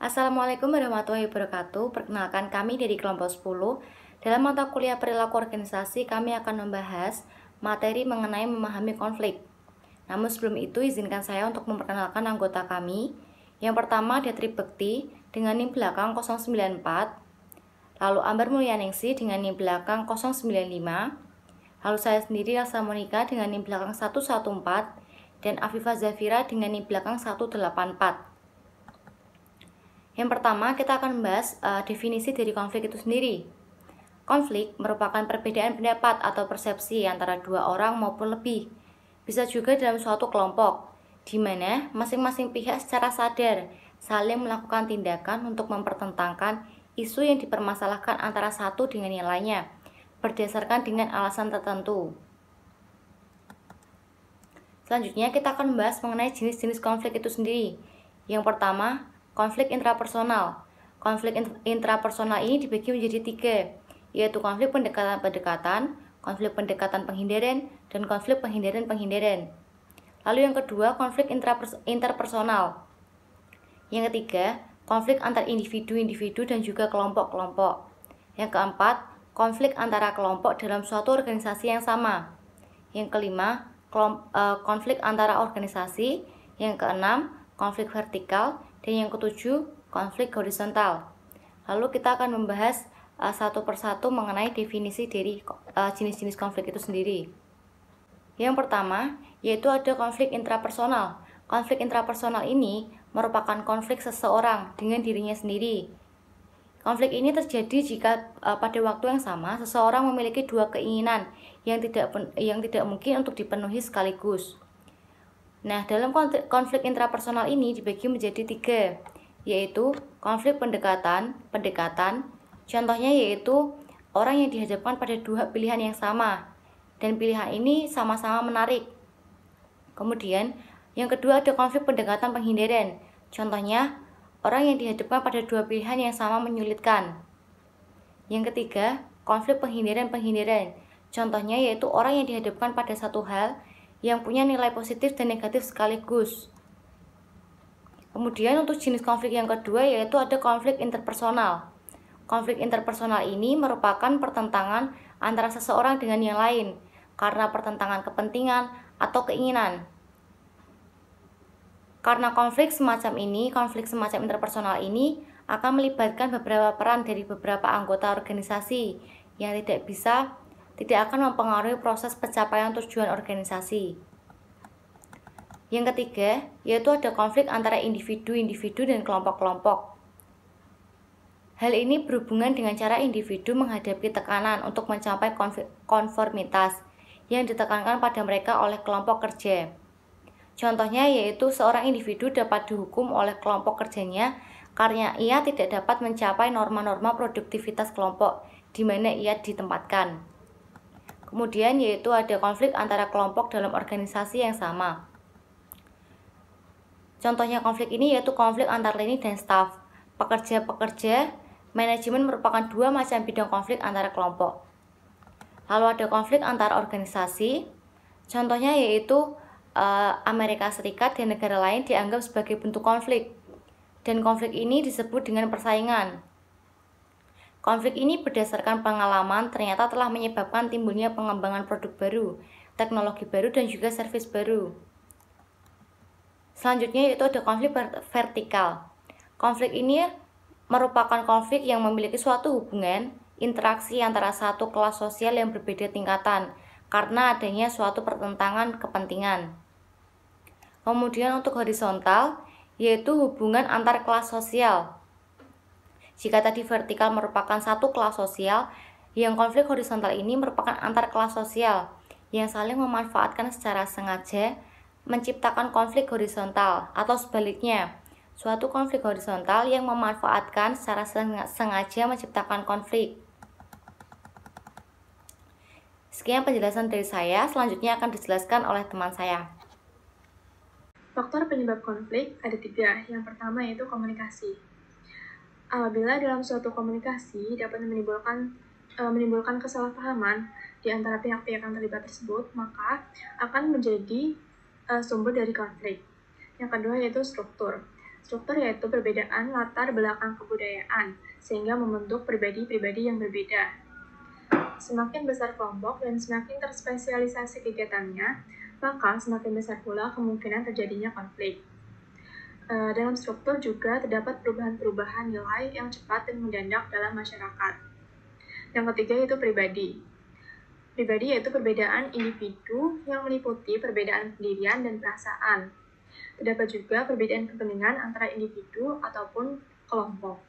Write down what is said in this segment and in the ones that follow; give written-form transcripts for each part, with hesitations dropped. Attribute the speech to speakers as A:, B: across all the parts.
A: Assalamualaikum warahmatullahi wabarakatuh. Perkenalkan, kami dari kelompok 10. Dalam mata kuliah perilaku organisasi, kami akan membahas materi mengenai memahami konflik. Namun sebelum itu, izinkan saya untuk memperkenalkan anggota kami. Yang pertama ada Tribekti dengan NIM belakang 094, lalu Ambar Mulyaningsi dengan NIM belakang 095, lalu saya sendiri Elsa Monika dengan NIM belakang 114, dan Afifah Zafira dengan NIM belakang 184. Yang pertama, kita akan membahas definisi dari konflik itu sendiri. Konflik merupakan perbedaan pendapat atau persepsi antara dua orang maupun lebih. Bisa juga dalam suatu kelompok, di mana masing-masing pihak secara sadar saling melakukan tindakan untuk mempertentangkan isu yang dipermasalahkan antara satu dengan yang lainnya, berdasarkan dengan alasan tertentu. Selanjutnya, kita akan membahas mengenai jenis-jenis konflik itu sendiri. Yang pertama, konflik intrapersonal. Konflik intrapersonal ini dibagi menjadi 3, yaitu konflik pendekatan-pendekatan, konflik pendekatan penghindaran, dan konflik penghindaran-penghindaran. Lalu yang kedua, konflik interpersonal. Yang ketiga, konflik antar individu-individu dan juga kelompok-kelompok. Yang keempat, konflik antara kelompok dalam suatu organisasi yang sama. Yang kelima, konflik antara organisasi. Yang keenam, konflik vertikal. Dan yang ketujuh, konflik horizontal. Lalu kita akan membahas satu persatu mengenai definisi dari jenis-jenis konflik itu sendiri. Yang pertama, yaitu ada konflik intrapersonal. Konflik intrapersonal ini merupakan konflik seseorang dengan dirinya sendiri. Konflik ini terjadi jika pada waktu yang sama seseorang memiliki dua keinginan yang tidak mungkin untuk dipenuhi sekaligus. Nah, dalam konflik intrapersonal ini dibagi menjadi 3, yaitu konflik pendekatan. Contohnya yaitu orang yang dihadapkan pada dua pilihan yang sama, dan pilihan ini sama-sama menarik. Kemudian, yang kedua ada konflik pendekatan penghindaran. Contohnya, orang yang dihadapkan pada dua pilihan yang sama menyulitkan. Yang ketiga, konflik penghindaran. Contohnya yaitu orang yang dihadapkan pada satu hal yang punya nilai positif dan negatif sekaligus. Kemudian untuk jenis konflik yang kedua yaitu ada konflik interpersonal. Konflik interpersonal ini merupakan pertentangan antara seseorang dengan yang lain karena pertentangan kepentingan atau keinginan. Karena konflik semacam interpersonal ini akan melibatkan beberapa peran dari beberapa anggota organisasi yang tidak akan mempengaruhi proses pencapaian tujuan organisasi. Yang ketiga, yaitu ada konflik antara individu-individu dan kelompok-kelompok. Hal ini berhubungan dengan cara individu menghadapi tekanan untuk mencapai konformitas yang ditekankan pada mereka oleh kelompok kerja. Contohnya yaitu seorang individu dapat dihukum oleh kelompok kerjanya karena ia tidak dapat mencapai norma-norma produktivitas kelompok di mana ia ditempatkan. Kemudian yaitu ada konflik antara kelompok dalam organisasi yang sama. Contohnya konflik ini yaitu konflik antar lini dan staf, pekerja-pekerja, manajemen merupakan dua macam bidang konflik antara kelompok. Lalu ada konflik antar organisasi, contohnya yaitu Amerika Serikat dan negara lain dianggap sebagai bentuk konflik, dan konflik ini disebut dengan persaingan. Konflik ini berdasarkan pengalaman ternyata telah menyebabkan timbulnya pengembangan produk baru, teknologi baru, dan juga servis baru. Selanjutnya yaitu ada konflik vertikal. Konflik ini merupakan konflik yang memiliki suatu hubungan interaksi antara satu kelas sosial yang berbeda tingkatan karena adanya suatu pertentangan kepentingan. Kemudian untuk horizontal yaitu hubungan antar kelas sosial. Jika tadi vertikal merupakan satu kelas sosial, yang konflik horizontal ini merupakan antar kelas sosial yang saling memanfaatkan secara sengaja menciptakan konflik horizontal, atau sebaliknya, suatu konflik horizontal yang memanfaatkan secara sengaja menciptakan konflik. Sekian penjelasan dari saya, selanjutnya akan dijelaskan oleh teman saya.
B: Faktor penyebab konflik ada 3. Yang pertama yaitu komunikasi. Apabila dalam suatu komunikasi dapat menimbulkan kesalahpahaman di antara pihak-pihak yang terlibat tersebut, maka akan menjadi sumber dari konflik. Yang kedua yaitu struktur. struktur yaitu perbedaan latar belakang kebudayaan, sehingga membentuk pribadi-pribadi yang berbeda. Semakin besar kelompok dan semakin terspesialisasi kegiatannya, maka semakin besar pula kemungkinan terjadinya konflik. Dalam struktur juga terdapat perubahan-perubahan nilai yang cepat dan mendadak dalam masyarakat. Yang ketiga yaitu pribadi. Pribadi yaitu perbedaan individu yang meliputi perbedaan pendirian dan perasaan. Terdapat juga perbedaan kepentingan antara individu ataupun kelompok.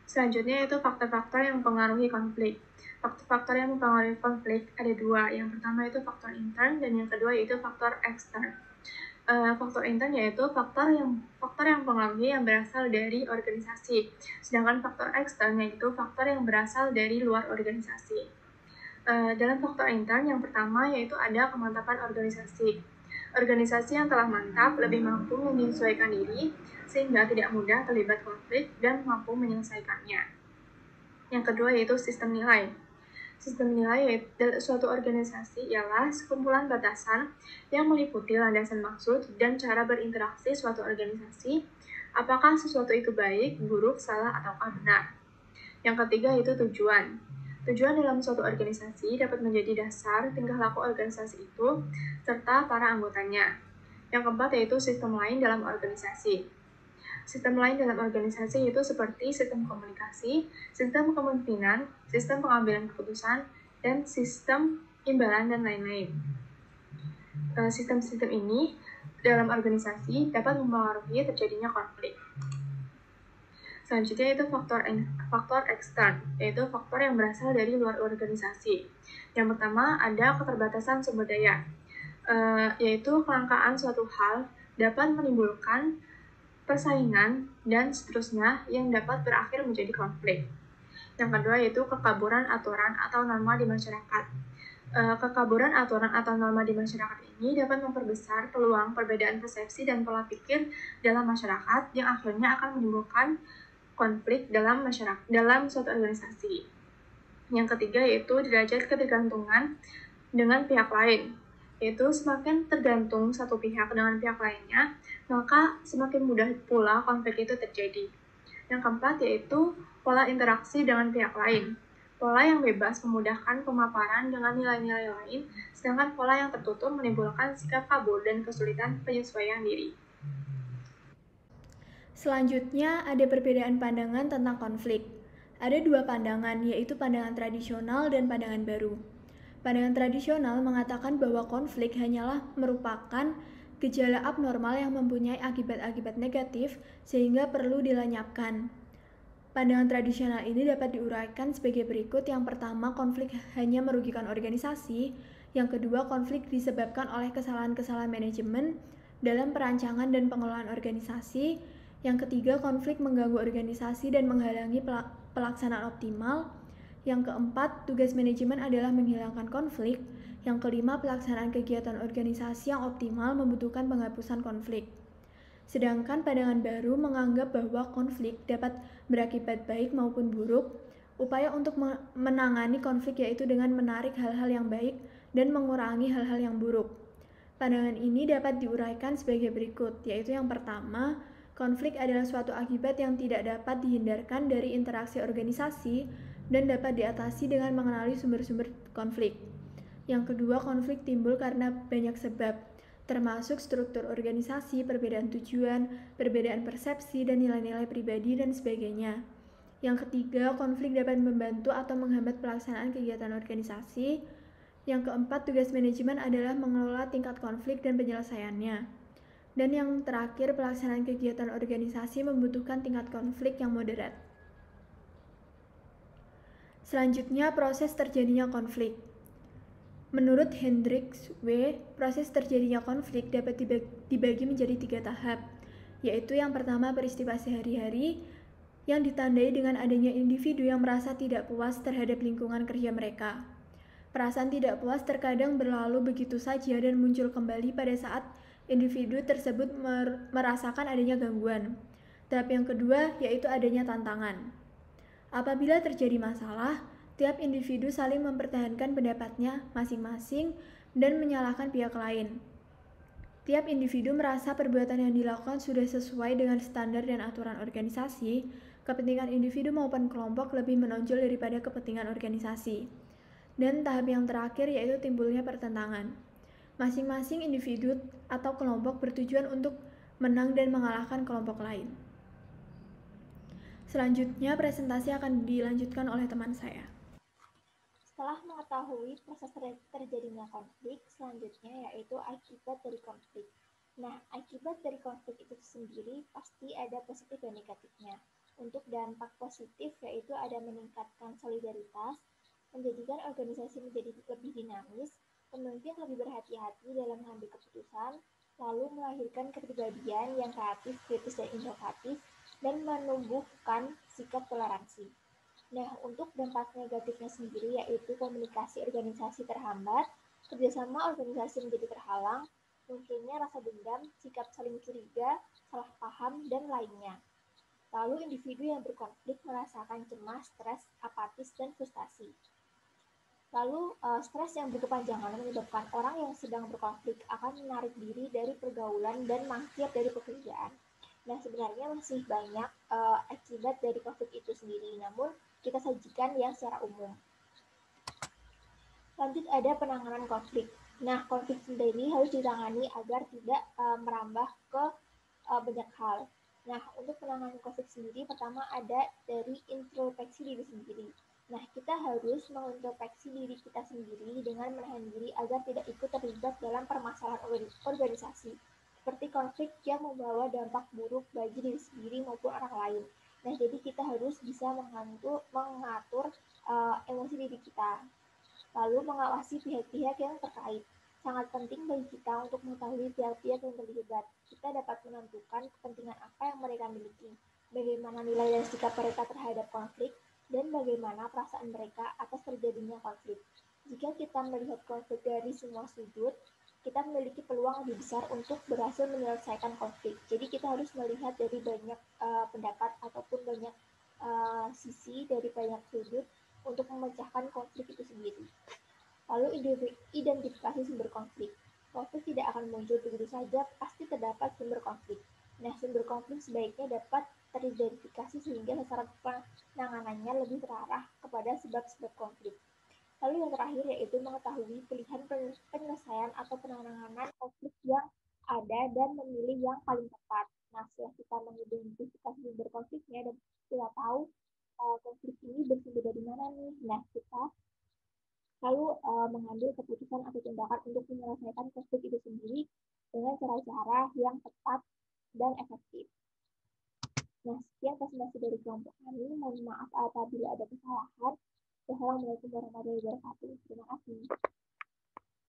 B: Selanjutnya yaitu faktor-faktor yang mempengaruhi konflik. Faktor-faktor yang mempengaruhi konflik ada dua. Yang pertama yaitu faktor intern dan yang kedua yaitu faktor ekstern. Faktor intern yaitu faktor yang mempengaruhi yang berasal dari organisasi. Sedangkan faktor ekstern yaitu faktor yang berasal dari luar organisasi. Dalam faktor intern yang pertama yaitu ada kemantapan organisasi. Organisasi yang telah mantap lebih mampu menyesuaikan diri sehingga tidak mudah terlibat konflik dan mampu menyelesaikannya. Yang kedua yaitu sistem nilai. Sistem nilai dari suatu organisasi ialah sekumpulan batasan yang meliputi landasan maksud dan cara berinteraksi suatu organisasi, apakah sesuatu itu baik, buruk, salah, ataukah benar. Yang ketiga yaitu tujuan. Tujuan dalam suatu organisasi dapat menjadi dasar tingkah laku organisasi itu serta para anggotanya. Yang keempat yaitu sistem lain dalam organisasi. Sistem lain dalam organisasi itu seperti sistem komunikasi, sistem kepemimpinan, sistem pengambilan keputusan, dan sistem imbalan dan lain-lain. Sistem-sistem ini dalam organisasi dapat mempengaruhi terjadinya konflik. Selanjutnya itu faktor ekstern, yaitu faktor yang berasal dari luar organisasi. Yang pertama ada keterbatasan sumber daya, yaitu kelangkaan suatu hal dapat menimbulkan persaingan dan seterusnya yang dapat berakhir menjadi konflik. Yang kedua yaitu kekaburan aturan atau norma di masyarakat. Kekaburan aturan atau norma di masyarakat ini dapat memperbesar peluang perbedaan persepsi dan pola pikir dalam masyarakat yang akhirnya akan menimbulkan konflik dalam suatu organisasi. Yang ketiga yaitu derajat ketergantungan dengan pihak lain, yaitu semakin tergantung satu pihak dengan pihak lainnya, maka semakin mudah pula konflik itu terjadi. Yang keempat yaitu pola interaksi dengan pihak lain. Pola yang bebas memudahkan pemaparan dengan nilai-nilai lain, sedangkan pola yang tertutup menimbulkan sikap kabur dan kesulitan penyesuaian diri.
C: Selanjutnya, ada perbedaan pandangan tentang konflik. Ada dua pandangan, yaitu pandangan tradisional dan pandangan baru. Pandangan tradisional mengatakan bahwa konflik hanyalah merupakan gejala abnormal yang mempunyai akibat-akibat negatif sehingga perlu dilenyapkan. Pandangan tradisional ini dapat diuraikan sebagai berikut. Yang pertama, konflik hanya merugikan organisasi. Yang kedua, konflik disebabkan oleh kesalahan-kesalahan manajemen dalam perancangan dan pengelolaan organisasi. Yang ketiga, konflik mengganggu organisasi dan menghalangi pelaksanaan optimal. Yang keempat, tugas manajemen adalah menghilangkan konflik. Yang kelima, pelaksanaan kegiatan organisasi yang optimal membutuhkan penghapusan konflik. Sedangkan pandangan baru menganggap bahwa konflik dapat berakibat baik maupun buruk. Upaya untuk menangani konflik yaitu dengan menarik hal-hal yang baik dan mengurangi hal-hal yang buruk. Pandangan ini dapat diuraikan sebagai berikut, yaitu yang pertama, konflik adalah suatu akibat yang tidak dapat dihindarkan dari interaksi organisasi dan dapat diatasi dengan mengenali sumber-sumber konflik. Yang kedua, konflik timbul karena banyak sebab, termasuk struktur organisasi, perbedaan tujuan, perbedaan persepsi, dan nilai-nilai pribadi, dan sebagainya. Yang ketiga, konflik dapat membantu atau menghambat pelaksanaan kegiatan organisasi. Yang keempat, tugas manajemen adalah mengelola tingkat konflik dan penyelesaiannya. Dan yang terakhir, pelaksanaan kegiatan organisasi membutuhkan tingkat konflik yang moderat. Selanjutnya, proses terjadinya konflik. Menurut Hendricks W., proses terjadinya konflik dapat dibagi menjadi 3 tahap, yaitu yang pertama peristiwa sehari-hari yang ditandai dengan adanya individu yang merasa tidak puas terhadap lingkungan kerja mereka. Perasaan tidak puas terkadang berlalu begitu saja dan muncul kembali pada saat individu tersebut merasakan adanya gangguan. Tahap yang kedua yaitu adanya tantangan. Apabila terjadi masalah, tiap individu saling mempertahankan pendapatnya masing-masing dan menyalahkan pihak lain. setiap individu merasa perbuatan yang dilakukan sudah sesuai dengan standar dan aturan organisasi, kepentingan individu maupun kelompok lebih menonjol daripada kepentingan organisasi. Dan tahap yang terakhir yaitu timbulnya pertentangan. Masing-masing individu atau kelompok bertujuan untuk menang dan mengalahkan kelompok lain. Selanjutnya, presentasi akan dilanjutkan oleh teman saya.
D: Setelah mengetahui proses terjadinya konflik, selanjutnya yaitu akibat dari konflik. Nah, akibat dari konflik itu sendiri pasti ada positif dan negatifnya. Untuk dampak positif yaitu ada meningkatkan solidaritas, menjadikan organisasi menjadi lebih dinamis, pemimpin lebih berhati-hati dalam mengambil keputusan, lalu melahirkan kepribadian yang kreatif, kritis, dan inovatif, dan menumbuhkan sikap toleransi. Nah, untuk dampak negatifnya sendiri yaitu komunikasi organisasi terhambat, kerjasama organisasi menjadi terhalang, munculnya rasa dendam, sikap saling curiga, salah paham, dan lainnya. Lalu individu yang berkonflik merasakan cemas, stres, apatis, dan frustasi. Lalu stres yang berkepanjangan menyebabkan orang yang sedang berkonflik akan menarik diri dari pergaulan dan mangkir dari pekerjaan. Nah, sebenarnya masih banyak akibat dari konflik itu sendiri, namun kita sajikan yang secara umum. Lanjut ada penanganan konflik. Nah, konflik sendiri harus ditangani agar tidak merambah ke banyak hal. Nah, untuk penanganan konflik sendiri, pertama ada dari introspeksi diri sendiri. Nah, kita harus mengintrospeksi diri kita sendiri dengan menahan diri agar tidak ikut terlibat dalam permasalahan organisasi, seperti konflik yang membawa dampak buruk bagi diri sendiri maupun orang lain. Nah, jadi kita harus bisa mengatur emosi diri kita, lalu mengawasi pihak-pihak yang terkait. Sangat penting bagi kita untuk mengetahui pihak-pihak yang terlibat. Kita dapat menentukan kepentingan apa yang mereka miliki, bagaimana nilai dan sikap mereka terhadap konflik, dan bagaimana perasaan mereka atas terjadinya konflik. Jika kita melihat konflik dari semua sudut, kita memiliki peluang lebih besar untuk berhasil menyelesaikan konflik. Jadi kita harus melihat dari banyak pendapat ataupun banyak sisi dari banyak sudut untuk memecahkan konflik itu sendiri. Lalu identifikasi sumber konflik. Konflik tidak akan muncul begitu saja, pasti terdapat sumber konflik. Nah, sumber konflik sebaiknya dapat teridentifikasi sehingga sasaran penanganannya lebih terarah kepada sebab-sebab konflik. Lalu yang terakhir yaitu mengetahui pilihan penyelesaian atau penanganan konflik yang ada dan memilih yang paling tepat. Nah, setelah kita mengidentifikasi sumber konfliknya dan kita tahu konflik ini bersumber dari mana nih. Nah, kita lalu mengambil keputusan atau tindakan untuk menyelesaikan konflik itu sendiri dengan cara-cara yang tepat dan efektif. Nah, sekian presentasi dari kelompok kami. Mohon maaf apabila ada kesalahan. Wassalamualaikum warahmatullahi wabarakatuh.